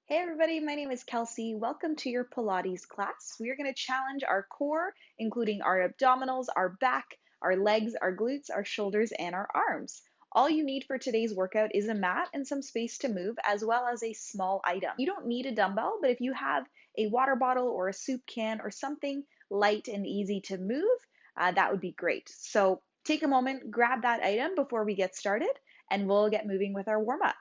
Hey everybody, my name is Kelsey. Welcome to your Pilates class. We are going to challenge our core, including our abdominals, our back, our legs, our glutes, our shoulders, and our arms. All you need for today's workout is a mat and some space to move, as well as a small item. You don't need a dumbbell, but if you have a water bottle or a soup can or something light and easy to move, that would be great. So take a moment, grab that item before we get started, and we'll get moving with our warm-up.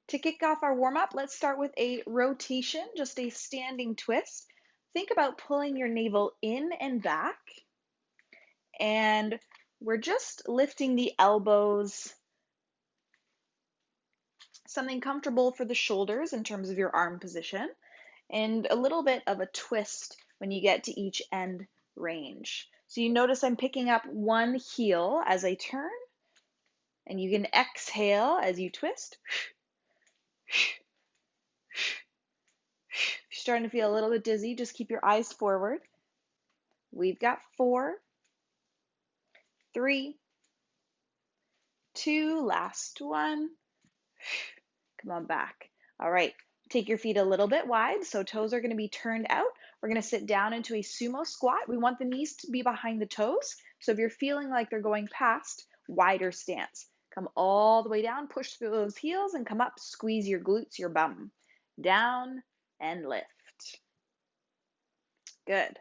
To kick off our warm-up, let's start with a rotation, just a standing twist. Think about pulling your navel in and back, and we're just lifting the elbows, something comfortable for the shoulders in terms of your arm position, and a little bit of a twist when you get to each end range. So you notice I'm picking up one heel as I turn, and you can exhale as you twist. If you're starting to feel a little bit dizzy, just keep your eyes forward. We've got 4, 3, 2, last one. Come on back. All right, take your feet a little bit wide, so toes are going to be turned out. We're going to sit down into a sumo squat. We want the knees to be behind the toes, so if you're feeling like they're going past, wider stance. Come all the way down, push through those heels, and come up, squeeze your glutes, your bum. Down and lift. Good.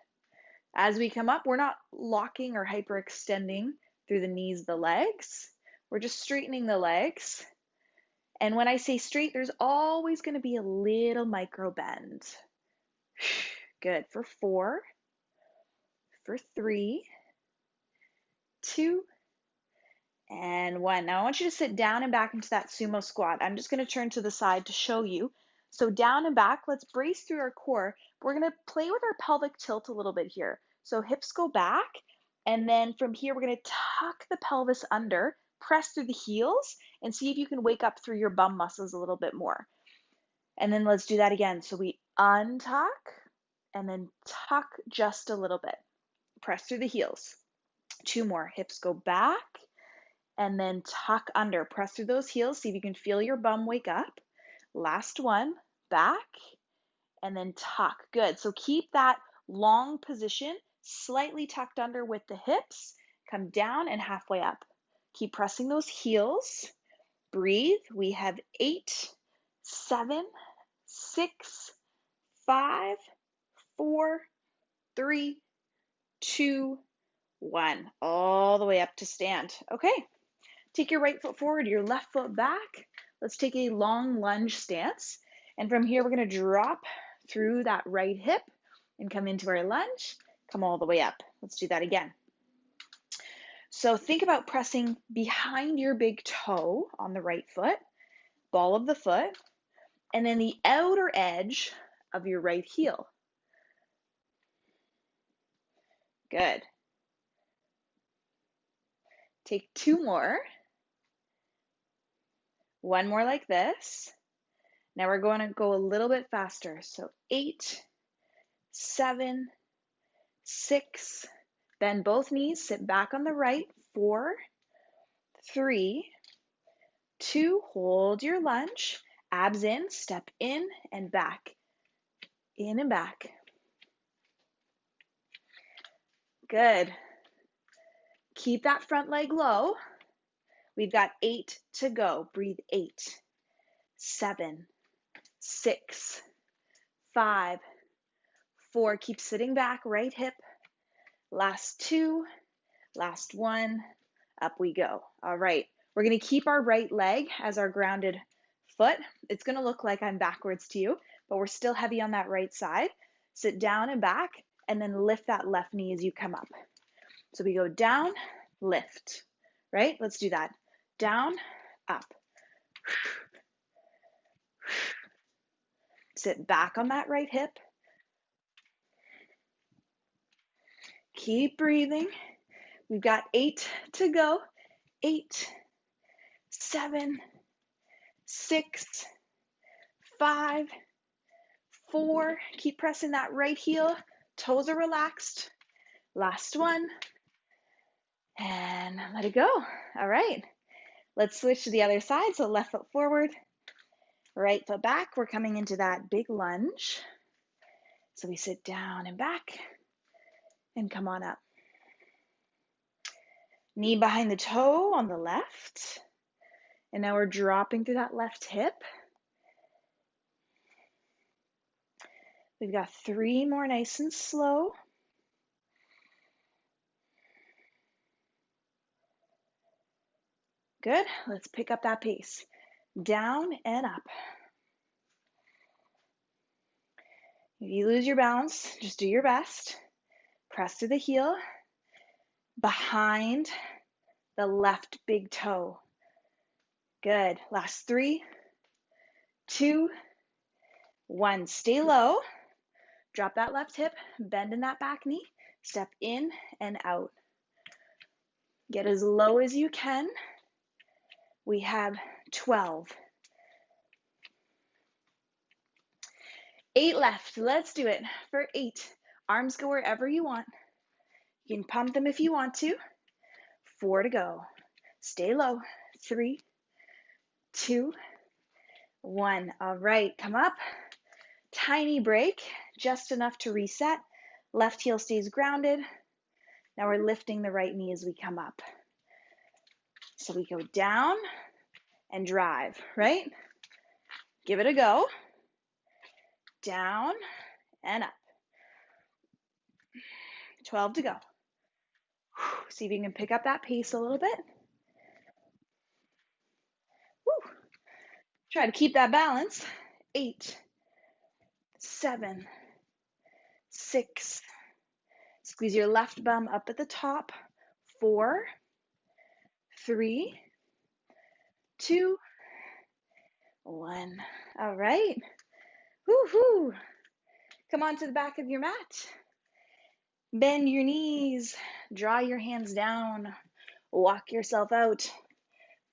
As we come up, we're not locking or hyperextending through the knees, the legs. We're just straightening the legs. And when I say straight, there's always going to be a little micro bend. Good. For 4, for 3, 2, and 1. Now I want you to sit down and back into that sumo squat. I'm just going to turn to the side to show you. So down and back, let's brace through our core. We're going to play with our pelvic tilt a little bit here. So hips go back, and then from here we're going to tuck the pelvis under, press through the heels, and see if you can wake up through your bum muscles a little bit more. And then let's do that again. So we untuck, and then tuck just a little bit. Press through the heels. 2 more. Hips go back, and then tuck under. Press through those heels. See if you can feel your bum wake up. Last one. Back, and then tuck. Good. So keep that long position, slightly tucked under with the hips. Come down and halfway up. Keep pressing those heels. Breathe. We have 8, 7, 6, 5, 4, 3, 2, 1. All the way up to stand. Okay. Take your right foot forward, your left foot back. Let's take a long lunge stance. And from here, we're going to drop through that right hip and come into our lunge. Come all the way up. Let's do that again. So think about pressing behind your big toe on the right foot, ball of the foot, and then the outer edge of your right heel. Good. Take 2 more. 1 more like this. Now we're going to go a little bit faster. So 8, 7, 6, bend both knees, sit back on the right. 4, 3, 2, hold your lunge. Abs in, step in and back. In and back. Good. Keep that front leg low. We've got 8 to go. Breathe. 8, 7, 6, 5, 4. Keep sitting back, right hip. Last 2, last 1, up we go. All right, we're going to keep our right leg as our grounded foot. It's going to look like I'm backwards to you, but we're still heavy on that right side. Sit down and back, and then lift that left knee as you come up. So we go down, lift, right? Let's do that. Down, up. Sit back on that right hip. Keep breathing. We've got 8 to go. 8, 7, 6, 5, 4. Keep pressing that right heel. Toes are relaxed. Last one. And let it go. All right. Let's switch to the other side. So left foot forward, Right foot back. We're coming into that big lunge. So we sit down and back and come on up. Knee behind the toe on the left. And now we're dropping through that left hip. We've got 3 more nice and slow. Good. Let's pick up that pace. Down and up. If you lose your balance, just do your best. Press to the heel. Behind the left big toe. Good. Last 3, 2, 1. Stay low. Drop that left hip. Bend in that back knee. Step in and out. Get as low as you can. We have 12. 8 left. Let's do it. For 8. Arms go wherever you want. You can pump them if you want to. 4 to go. Stay low. 3, 2, 1. All right, come up. Tiny break, just enough to reset. Left heel stays grounded. Now we're lifting the right knee as we come up. So we go down and drive, right? Give it a go. Down and up. 12 to go. See if you can pick up that pace a little bit. Woo. Try to keep that balance. 8, 7, 6. Squeeze your left bum up at the top. 4, 3, 2, 1. All right. Woo-hoo. Come on to the back of your mat. Bend your knees. Draw your hands down. Walk yourself out.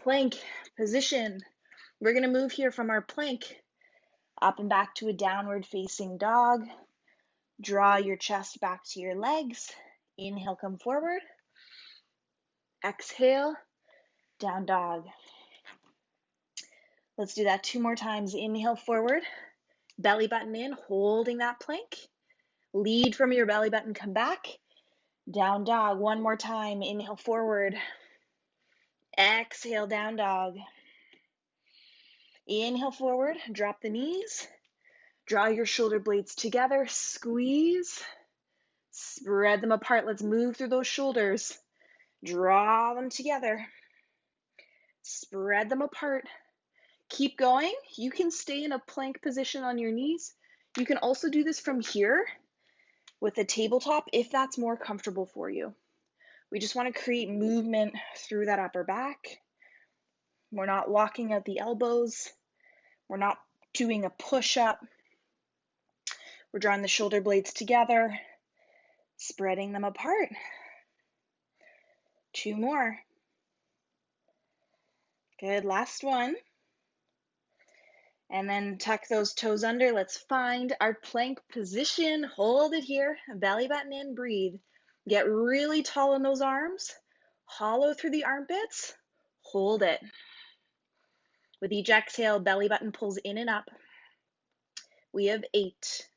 Plank position. We're going to move here from our plank up and back to a downward facing dog. Draw your chest back to your legs. Inhale, come forward. Exhale, down dog. Let's do that 2 more times. Inhale forward, belly button in, holding that plank. Lead from your belly button, come back. Down dog, 1 more time. Inhale forward. Exhale, down dog. Inhale forward, drop the knees. Draw your shoulder blades together, squeeze. Spread them apart. Let's move through those shoulders. Draw them together. Spread them apart. Keep going. You can stay in a plank position on your knees. You can also do this from here with a tabletop if that's more comfortable for you. We just want to create movement through that upper back. We're not locking out the elbows. We're not doing a push-up. We're drawing the shoulder blades together, spreading them apart. 2 more. Good, last one. And then tuck those toes under. Let's find our plank position. Hold it here, belly button in, breathe. Get really tall in those arms. Hollow through the armpits. Hold it. With each exhale, belly button pulls in and up. We have 8,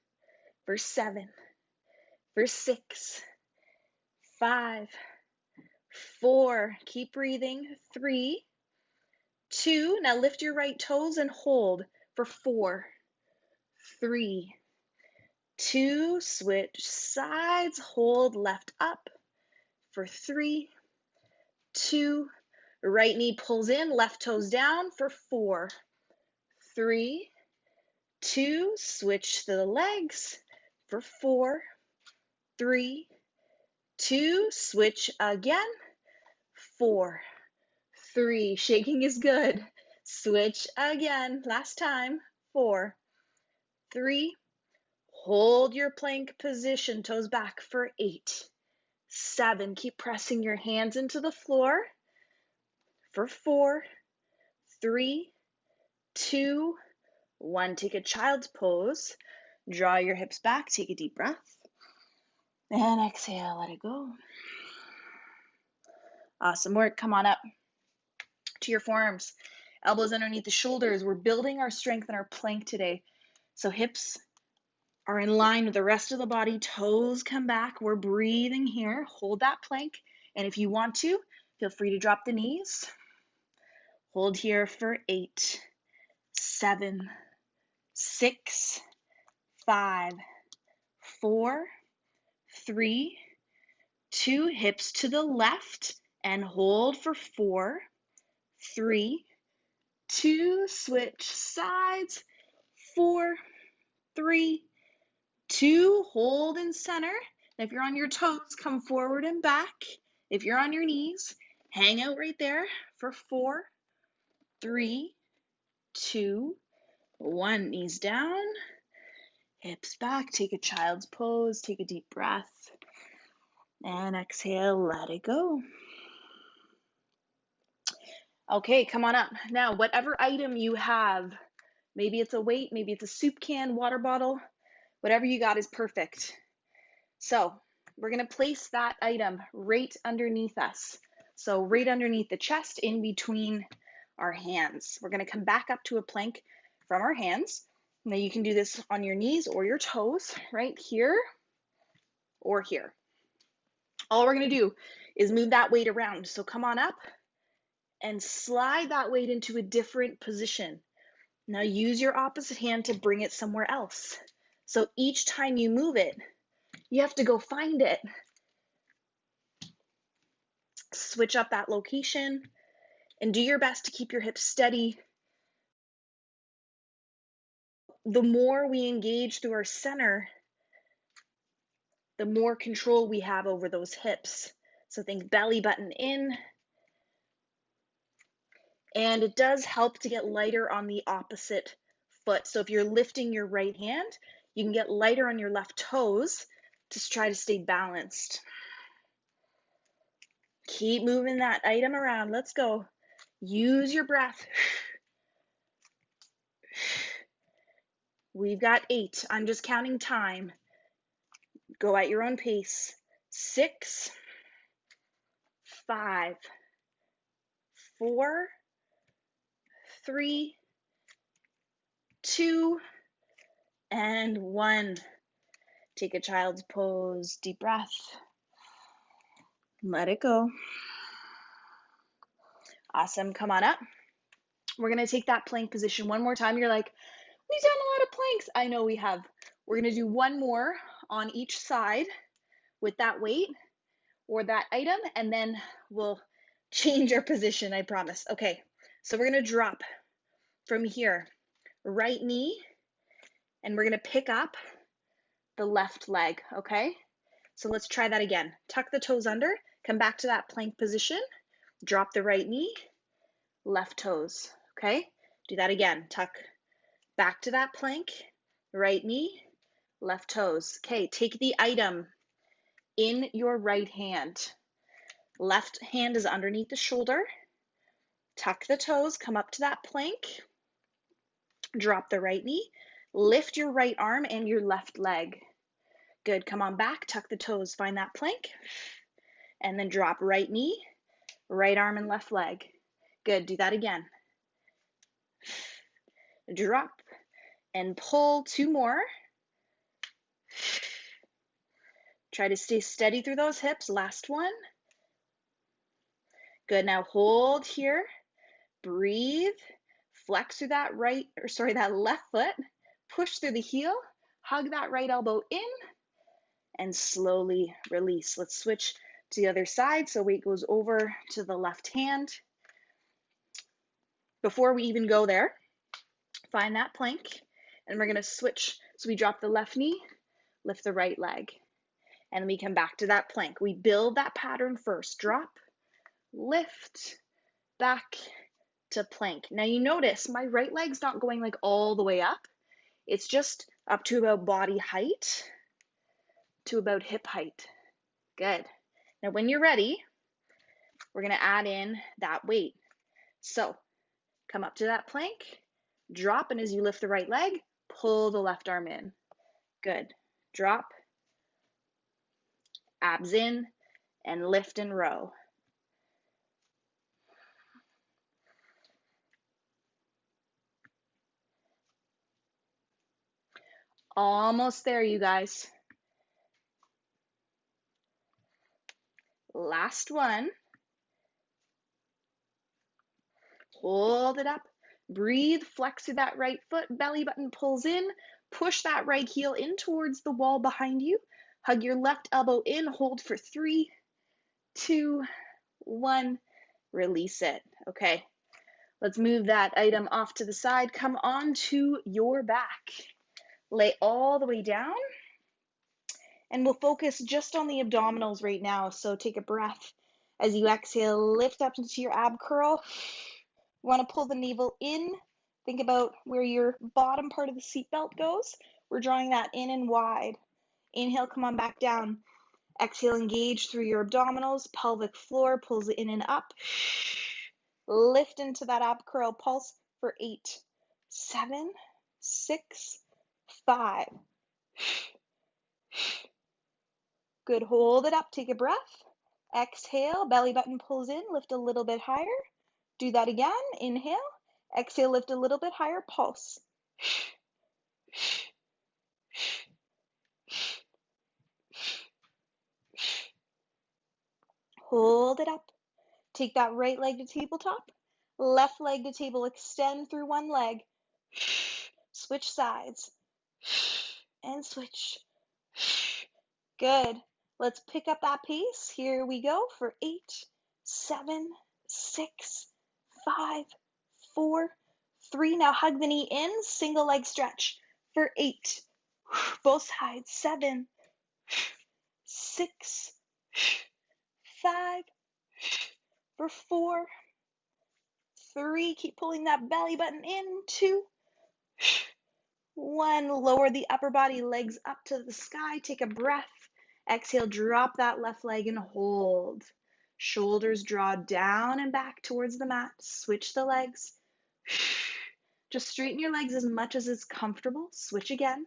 for 7, for 6, 5, 4, keep breathing, 3, 2, now lift your right toes and hold for 4, 3, 2, switch sides, hold left up for 3, 2, right knee pulls in, left toes down for 4, 3, 2, switch the legs for 4, 3, 2, switch again, 4, 3, shaking is good, switch again, last time, 4, 3, hold your plank position, toes back for 8, 7, keep pressing your hands into the floor for 4, 3, 2, 1, take a child's pose, draw your hips back, take a deep breath, and exhale, let it go. Awesome work, come on up to your forearms. Elbows underneath the shoulders. We're building our strength in our plank today. So hips are in line with the rest of the body. Toes come back. We're breathing here. Hold that plank. And if you want to, feel free to drop the knees. Hold here for 8, 7, 6, 5, 4, 3, 2. Hips to the left and hold for 4, 3, 2. Switch sides. 4, 3, 2. Hold in center. If you're on your toes, come forward and back. If you're on your knees, hang out right there for 4, 3, 2, 1. Knees down, hips back. Take a child's pose. Take a deep breath. And exhale, let it go. Okay, come on up. Now, whatever item you have, maybe it's a weight, maybe it's a soup can, water bottle, whatever you got is perfect. So we're going to place that item right underneath us. So right underneath the chest, in between our hands. We're going to come back up to a plank from our hands. Now you can do this on your knees or your toes, right here or here. All we're going to do is move that weight around. So come on up and slide that weight into a different position. Now use your opposite hand to bring it somewhere else. So each time you move it, you have to go find it. Switch up that location and do your best to keep your hips steady. The more we engage through our center, the more control we have over those hips. So think belly button in. And it does help to get lighter on the opposite foot. So if you're lifting your right hand, you can get lighter on your left toes to try to stay balanced. Keep moving that item around. Let's go. Use your breath. We've got 8. I'm just counting time. Go at your own pace. 6, 5, 4, 3, 2, and 1. Take a child's pose. Deep breath. Let it go. Awesome. Come on up. We're going to take that plank position one more time. You're like, we've done a lot of planks. I know we have. We're going to do one more on each side with that weight or that item, and then we'll change our position, I promise. Okay, so we're going to drop from here, right knee, and we're going to pick up the left leg, okay? So let's try that again. Tuck the toes under, come back to that plank position, drop the right knee, left toes, okay? Do that again. Tuck back to that plank, right knee, left toes. Okay, take the item in your right hand. Left hand is underneath the shoulder. Tuck the toes, come up to that plank, drop the right knee, lift your right arm and your left leg. Good, come on back, tuck the toes, find that plank, and then drop right knee, right arm and left leg. Good, do that again. Drop and pull 2 more. Try to stay steady through those hips. Last one. Good, now hold here, breathe, flex through that that left foot, push through the heel, hug that right elbow in, and slowly release. Let's switch to the other side so weight goes over to the left hand. Before we even go there, find that plank, and we're going to switch. So we drop the left knee, lift the right leg, and then we come back to that plank. We build that pattern first. Drop, lift, back to plank. Now you notice my right leg's not going like all the way up. It's just up to about body height to about hip height. Good. Now when you're ready, we're going to add in that weight. So come up to that plank, drop, and as you lift the right leg, pull the left arm in. Good. Drop, abs in, and lift and row. Almost there, you guys. Last one. Hold it up. Breathe, flex through that right foot, belly button pulls in, push that right heel in towards the wall behind you. Hug your left elbow in, hold for 3, 2, 1, release it. Okay, let's move that item off to the side. Come onto your back. Lay all the way down, and we'll focus just on the abdominals right now. So take a breath. As you exhale, lift up into your ab curl. You want to pull the navel in. Think about where your bottom part of the seatbelt goes. We're drawing that in and wide. Inhale, come on back down. Exhale, engage through your abdominals. Pelvic floor pulls in and up. Lift into that ab curl. Pulse for 8, 7, 6, 5. Good. Hold it up. Take a breath. Exhale. Belly button pulls in. Lift a little bit higher. Do that again. Inhale. Exhale. Lift a little bit higher. Pulse. Hold it up. Take that right leg to tabletop. Left leg to table. Extend through one leg. Switch sides. And switch. Good. Let's pick up that pace. Here we go for 8, 7, 6, 5, 4, 3. Now hug the knee in. Single leg stretch for 8. Both sides. 7, 6, 5, for 4, 3. Keep pulling that belly button in. 2, 1. Lower the upper body, legs up to the sky. Take a breath. Exhale, drop that left leg and hold. Shoulders draw down and back towards the mat. Switch the legs. Just straighten your legs as much as is comfortable. Switch again.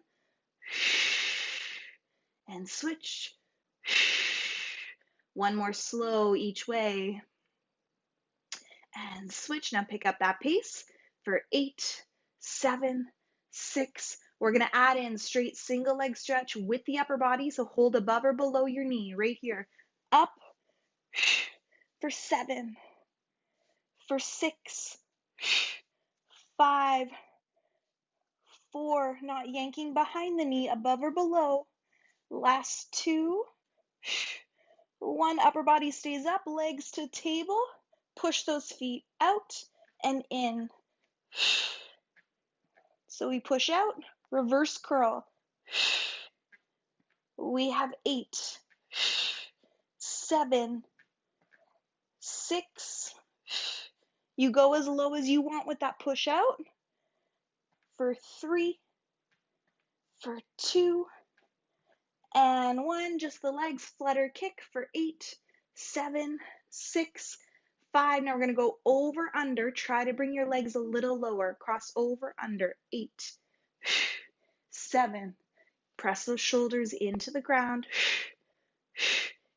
And switch. One more slow each way. And switch. Now pick up that pace for 8, 7, 6. We're going to add in straight single leg stretch with the upper body. So hold above or below your knee right here. Up for 7, for 6, 5, 4. Not yanking behind the knee, above or below. Last 2. 1. Upper body stays up, legs to table. Push those feet out and in. So we push out, reverse curl. We have 8, 7, 6. You go as low as you want with that push out. For 3, for 2, and 1. Just the legs, flutter kick for 8, 7, 6, 5. Now we're going to go over, under. Try to bring your legs a little lower. Cross over, under. 8, 7. Press those shoulders into the ground.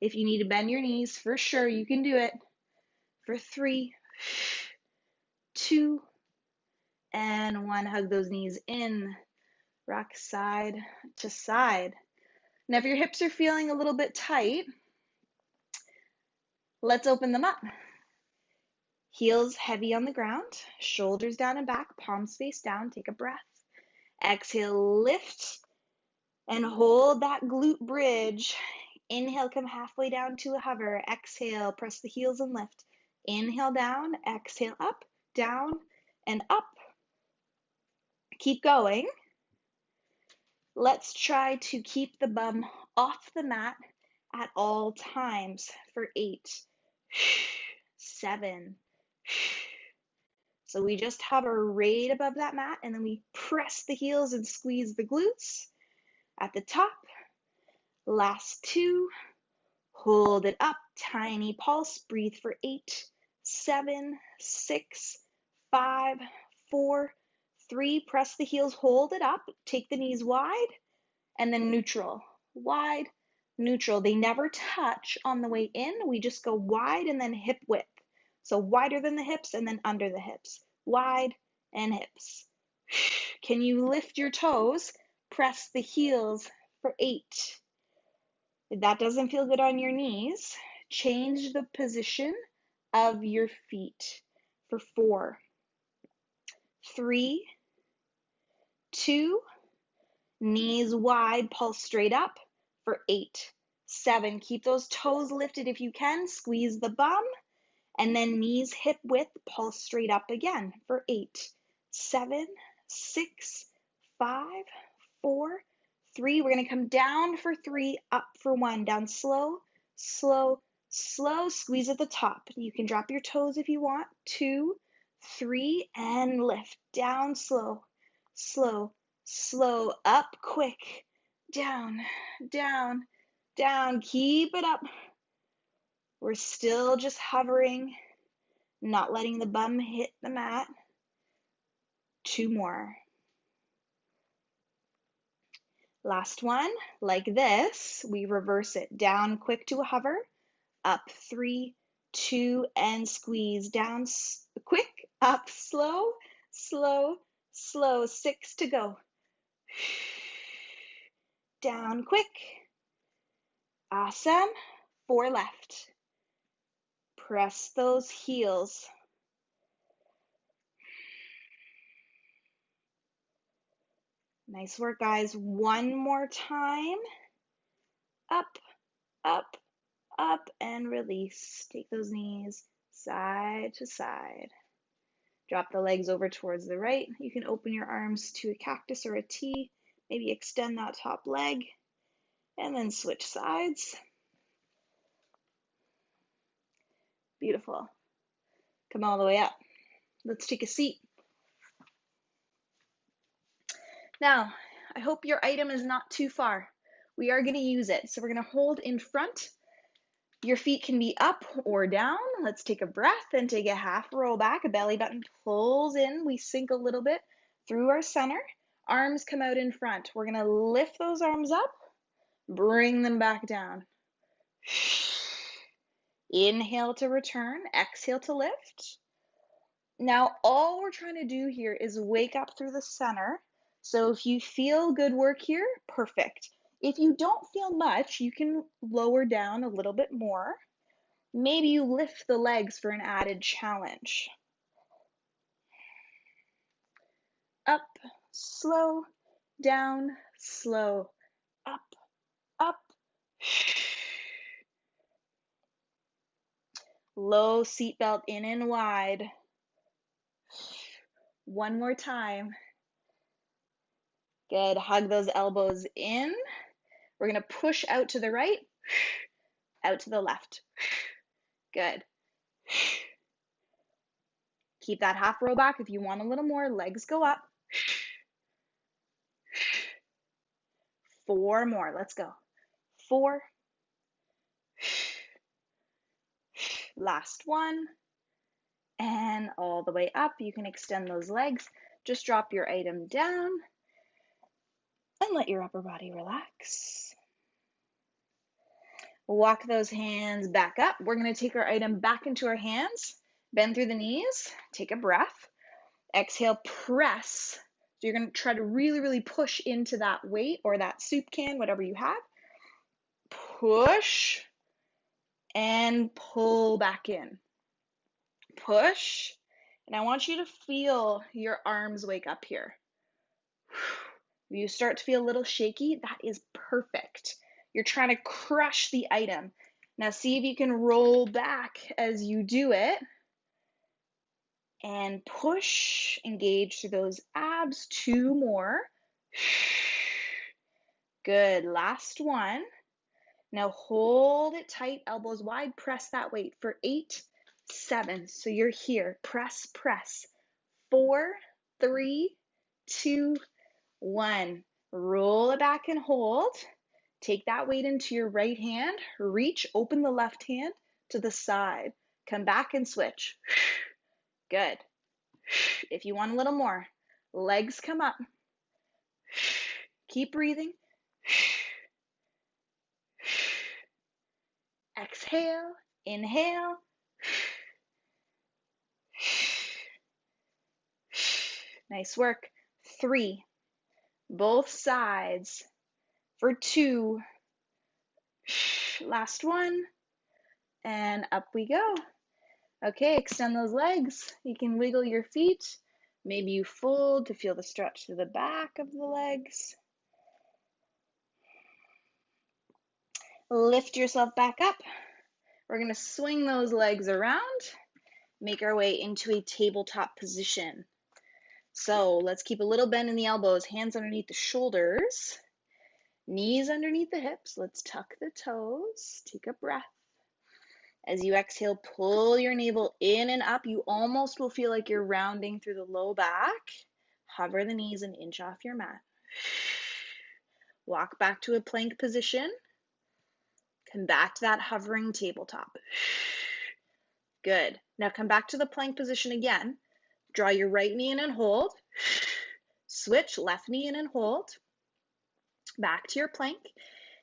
If you need to bend your knees, for sure, you can do it. For 3, 2, and 1. Hug those knees in. Rock side to side. Now, if your hips are feeling a little bit tight, let's open them up. Heels heavy on the ground, shoulders down and back, palms face down. Take a breath. Exhale, lift and hold that glute bridge. Inhale, come halfway down to a hover. Exhale, press the heels and lift. Inhale down, exhale up, down, and up. Keep going. Let's try to keep the bum off the mat at all times for 8, 7. So we just hover right above that mat, and then we press the heels and squeeze the glutes at the top. Last 2. Hold it up. Tiny pulse. Breathe for 8, 7, 6, 5, 4, 3. Press the heels. Hold it up. Take the knees wide, and then neutral. Wide, neutral. They never touch on the way in. We just go wide and then hip width. So wider than the hips and then under the hips. Wide and hips. Can you lift your toes? press the heels for 8. If that doesn't feel good on your knees, change the position of your feet for 4, 3, 2, knees wide, pulse straight up for 8, 7. Keep those toes lifted if you can, squeeze the bum, and then knees hip width, pulse straight up again for 8, 7, 6, 5, 4, 3. We're going to come down for 3, up for 1, down slow, slow, slow, squeeze at the top. You can drop your toes if you want. 2, 3, and lift. Down slow, slow, slow, up quick, down, down, down. Keep it up. We're still just hovering, not letting the bum hit the mat. 2 more. Last one, like this, we reverse it. Down quick to a hover, up 3, 2, and squeeze. Down quick, up slow, slow, slow. 6 to go. Down quick. Awesome. 4 left. Press those heels. Nice work, guys. One more time. Up, up, up, and release. Take those knees side to side. Drop the legs over towards the right. You can open your arms to a cactus or a T. Maybe extend that top leg. And then switch sides. Beautiful. Come all the way up. Let's take a seat. Now, I hope your item is not too far. We are going to use it. So we're going to hold in front. Your feet can be up or down. Let's take a breath and take a half roll back. A belly button pulls in. We sink a little bit through our center. Arms come out in front. We're going to lift those arms up. Bring them back down. Inhale to return. Exhale to lift. Now, all we're trying to do here is wake up through the center. So if you feel good work here, perfect. If you don't feel much, you can lower down a little bit more. Maybe you lift the legs for an added challenge. Up, slow, down, slow, up, up. Low seatbelt in and wide. One more time. Good. Hug those elbows in. We're going to push out to the right, out to the left. Good. Keep that half roll back. If you want a little more, legs go up. 4 more. Let's go. 4. Last one. And all the way up. You can extend those legs. Just drop your item down and let your upper body relax. Walk those hands back up. We're going to take our item back into our hands. Bend through the knees. Take a breath. Exhale, press. So you're going to try to really, really push into that weight or that soup can, whatever you have. Push and pull back in. Push. And I want you to feel your arms wake up here. If you start to feel a little shaky, that is perfect. You're trying to crush the item. Now see if you can roll back as you do it. And push, engage through those abs. 2 more. Good. Last one. Now hold it tight, elbows wide. Press that weight for 8, 7. So you're here. Press, press. 4, 3, 2, 1. Roll it back and hold. Take that weight into your right hand. Reach, open the left hand to the side. Come back and switch. Good. If you want a little more, legs come up. Keep breathing. Exhale, inhale. Nice work. 3. Both sides for 2. Last one. And up we go. Okay, extend those legs. You can wiggle your feet. Maybe you fold to feel the stretch through the back of the legs. Lift yourself back up. We're going to swing those legs around. Make our way into a tabletop position. So let's keep a little bend in the elbows, hands underneath the shoulders, knees underneath the hips. Let's tuck the toes. Take a breath. As you exhale, pull your navel in and up. You almost will feel like you're rounding through the low back. Hover the knees and inch off your mat. Walk back to a plank position. Come back to that hovering tabletop. Good. Now come back to the plank position again. Draw your right knee in and hold. Switch, left knee in and hold. Back to your plank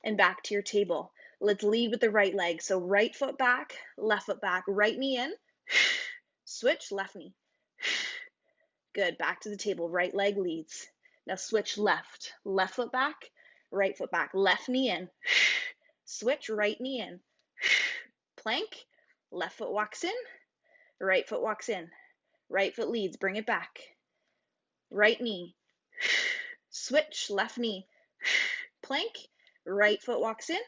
and back to your table. Let's lead with the right leg. So right foot back, right knee in. Switch, left knee. Good, back to the table. Right leg leads. Now switch left foot back, left knee in. Switch, right knee in. Plank, left foot walks in, right foot walks in. Right foot leads, bring it back. Right knee. Switch, left knee. Plank, right foot walks in,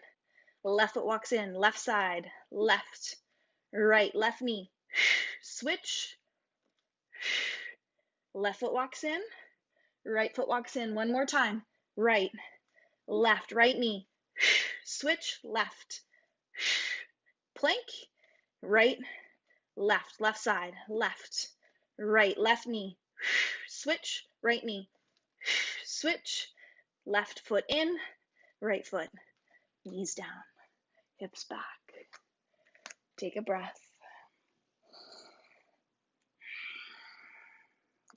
left foot walks in. Left side, left, right, left knee. Switch. Left foot walks in, right foot walks in. One more time. Right, left, right knee. Switch, left. Plank, right, left side, left, right, left knee. Switch, right knee. Switch, left foot in, right foot. Knees down, hips back. Take a breath.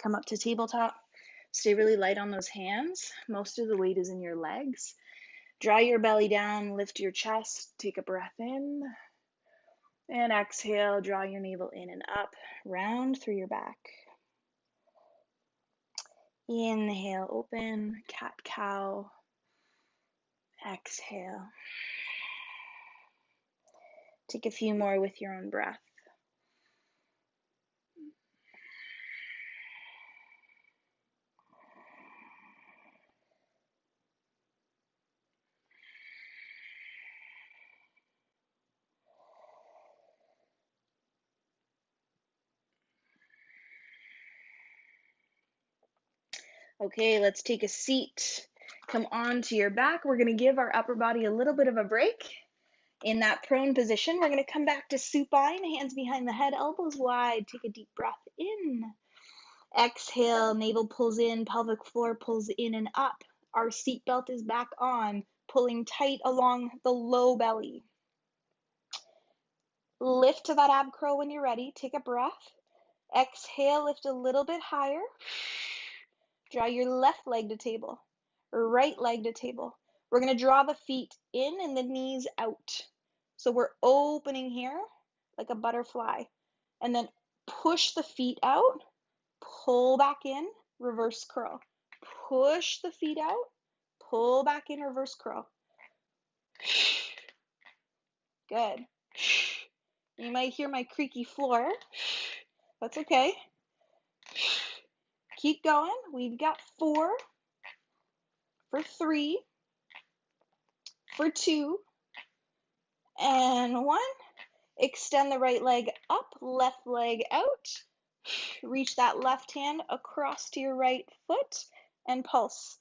Come up to tabletop. Stay really light on those hands. Most of the weight is in your legs. Draw your belly down, lift your chest, take a breath in. And exhale, draw your navel in and up, round through your back. Inhale, open, cat-cow. Exhale. Take a few more with your own breath. Okay, let's take a seat. Come onto your back. We're going to give our upper body a little bit of a break. In that prone position, we're going to come back to supine, hands behind the head, elbows wide. Take a deep breath in. Exhale, navel pulls in, pelvic floor pulls in and up. Our seat belt is back on, pulling tight along the low belly. Lift to that ab curl when you're ready. Take a breath. Exhale, lift a little bit higher. Draw your left leg to table, right leg to table. We're going to draw the feet in and the knees out. So we're opening here like a butterfly. And then push the feet out, pull back in, reverse curl. Push the feet out, pull back in, reverse curl. Good. You might hear my creaky floor. That's okay. Keep going. We've got 4, for 3, for 2, and 1. Extend the right leg up, left leg out. Reach that left hand across to your right foot and pulse.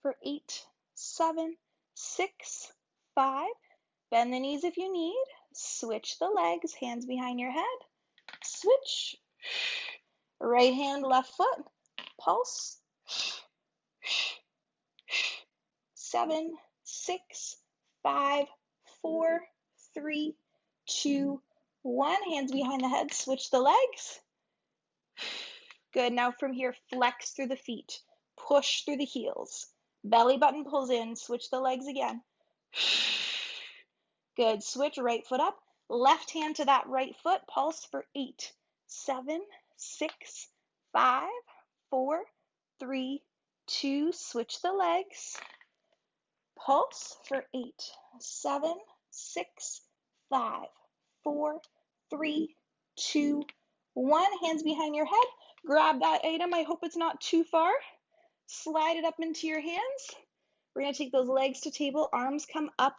For 8, 7, 6, 5. Bend the knees if you need. Switch the legs, hands behind your head. Switch. Right hand, left foot. Pulse. 7, 6, 5, 4, 3, 2, 1. Hands behind the head. Switch the legs. Good. Now from here, flex through the feet. Push through the heels. Belly button pulls in. Switch the legs again. Good. Switch right foot up. Left hand to that right foot. Pulse for 8, 7, 6, 5, 4, 3, 2, switch the legs. Pulse for 8, 7, 6, 5, 4, 3, 2, 1. Hands behind your head. Grab that item. I hope it's not too far. Slide it up into your hands. We're going to take those legs to table. Arms come up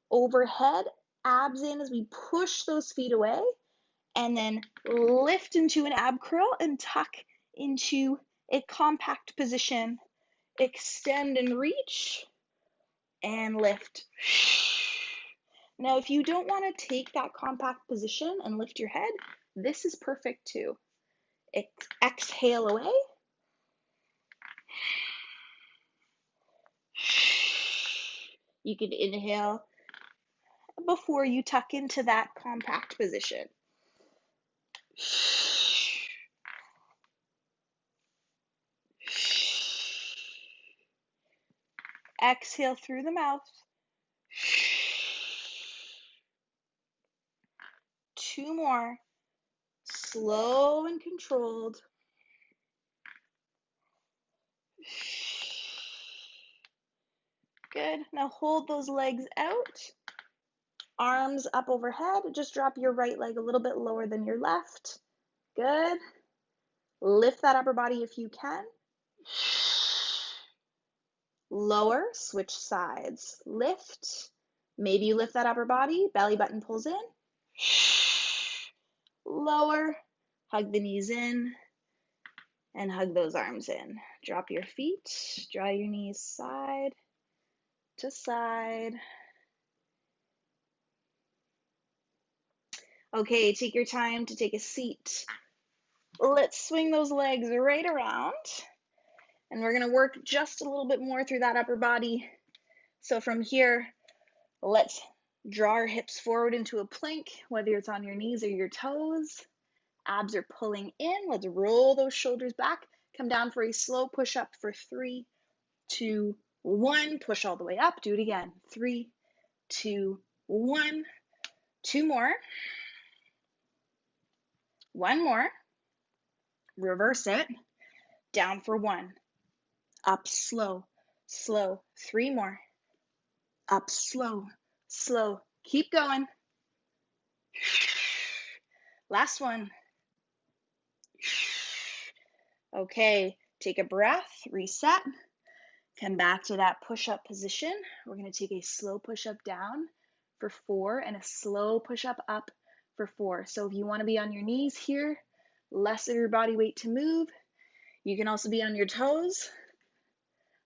overhead. Abs in as we push those feet away. And then lift into an ab curl and tuck into a compact position. Extend and reach. And lift. Now, if you don't want to take that compact position and lift your head, this is perfect too. Exhale away. You can inhale before you tuck into that compact position. Exhale through the mouth. 2 more. Slow and controlled. Good. Now hold those legs out. Arms up overhead. Just drop your right leg a little bit lower than your left. Good. Lift that upper body if you can. Lower, switch sides. Lift. Maybe you lift that upper body, belly button pulls in. Lower, hug the knees in, and hug those arms in. Drop your feet, draw your knees side to side. Okay, take your time to take a seat. Let's swing those legs right around. And we're going to work just a little bit more through that upper body. So from here, let's draw our hips forward into a plank, whether it's on your knees or your toes. Abs are pulling in. Let's roll those shoulders back. Come down for a slow push-up for 3, 2, 1. Push all the way up. Do it again. 3, 2, 1. 2 more. 1 more. Reverse it. Down for 1. Up slow, slow. 3 more. Up slow, slow. Keep going. Last one. Okay, take a breath, reset. Come back to that push-up position. We're going to take a slow push-up down for 4 and a slow push-up up for 4. So if you want to be on your knees here, less of your body weight to move. You can also be on your toes.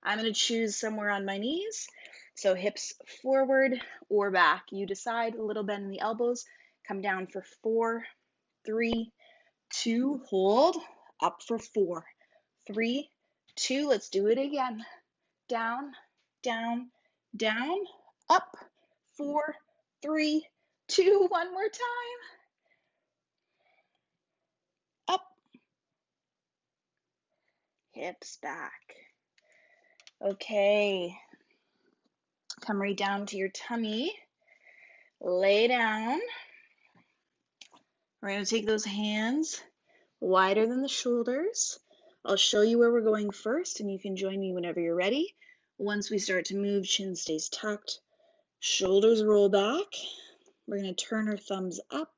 I'm going to choose somewhere on my knees. So hips forward or back. You decide. A little bend in the elbows. Come down for 4, 3, 2, hold. Up for 4, 3, 2. Let's do it again. Down, down, down, up, 4, 3, 2. One more time. Up. Hips back. Okay. Come right down to your tummy. Lay down. We're going to take those hands wider than the shoulders. I'll show you where we're going first, and you can join me whenever you're ready. Once we start to move, chin stays tucked, shoulders roll back. We're going to turn our thumbs up.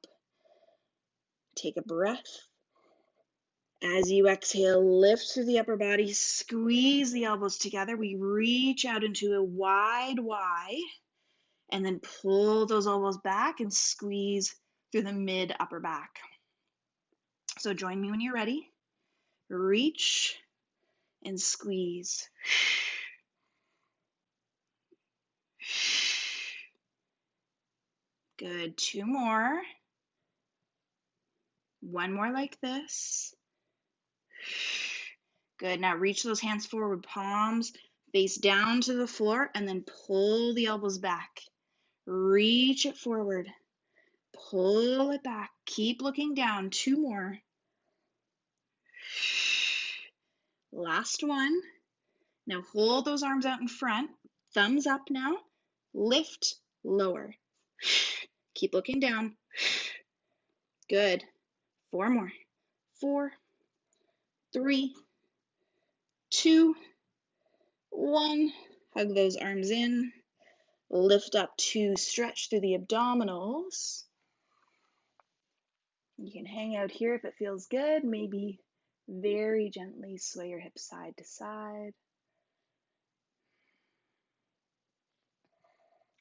Take a breath. As you exhale, lift through the upper body, squeeze the elbows together. We reach out into a wide Y, and then pull those elbows back and squeeze through the mid upper back. So join me when you're ready. Reach and squeeze. Good. 2 more. 1 more like this. Good. Now reach those hands forward, palms face down to the floor, and then pull the elbows back. Reach it forward. Pull it back. Keep looking down. 2 more. Last one. Now hold those arms out in front. Thumbs up now. Lift, lower. Keep looking down. Good. 4 more. 4, 3, 2, 1. Hug those arms in. Lift up 2. Stretch through the abdominals. You can hang out here if it feels good. Maybe very gently sway your hips side to side.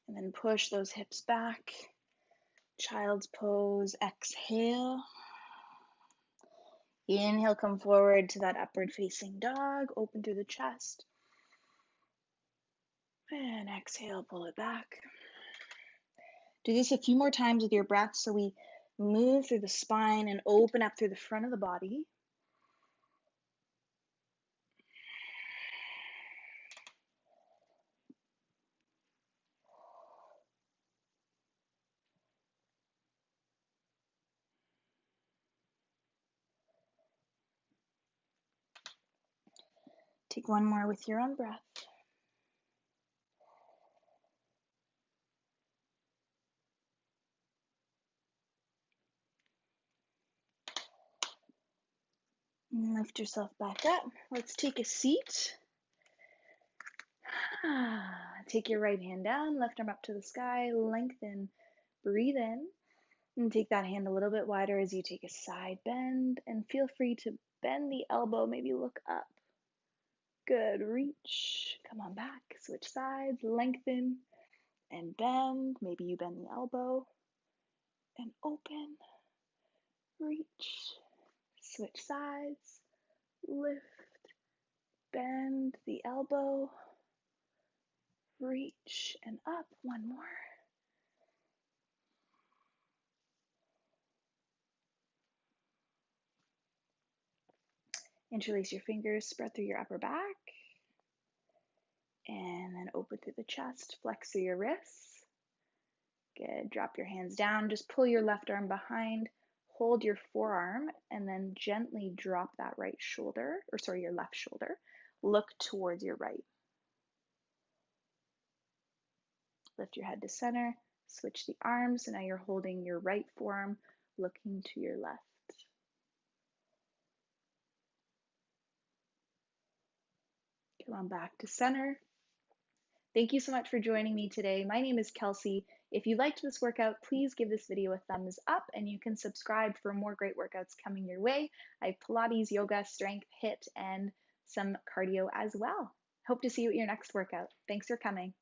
And then push those hips back. Child's pose. Exhale. Inhale, come forward to that upward facing dog. Open through the chest. And exhale, pull it back. Do this a few more times with your breath so we move through the spine and open up through the front of the body. Take one more with your own breath. And lift yourself back up. Let's take a seat. Take your right hand down, left arm up to the sky, lengthen, breathe in, and take that hand a little bit wider as you take a side bend, and feel free to bend the elbow, maybe look up. Good, reach, come on back, switch sides, lengthen, and bend. Maybe you bend the elbow, and open, reach, switch sides, lift, bend the elbow, reach, and up. One more. Interlace your fingers, spread through your upper back, and then open through the chest, flex through your wrists. Good, drop your hands down, just pull your left arm behind, hold your forearm, and then gently drop that right shoulder, your left shoulder. Look towards your right. Lift your head to center, switch the arms, so now you're holding your right forearm, looking to your left. Come on back to center. Thank you so much for joining me today. My name is Kelsey. If you liked this workout, please give this video a thumbs up, and you can subscribe for more great workouts coming your way. I have Pilates, yoga, strength, HIIT, and some cardio as well. Hope to see you at your next workout. Thanks for coming.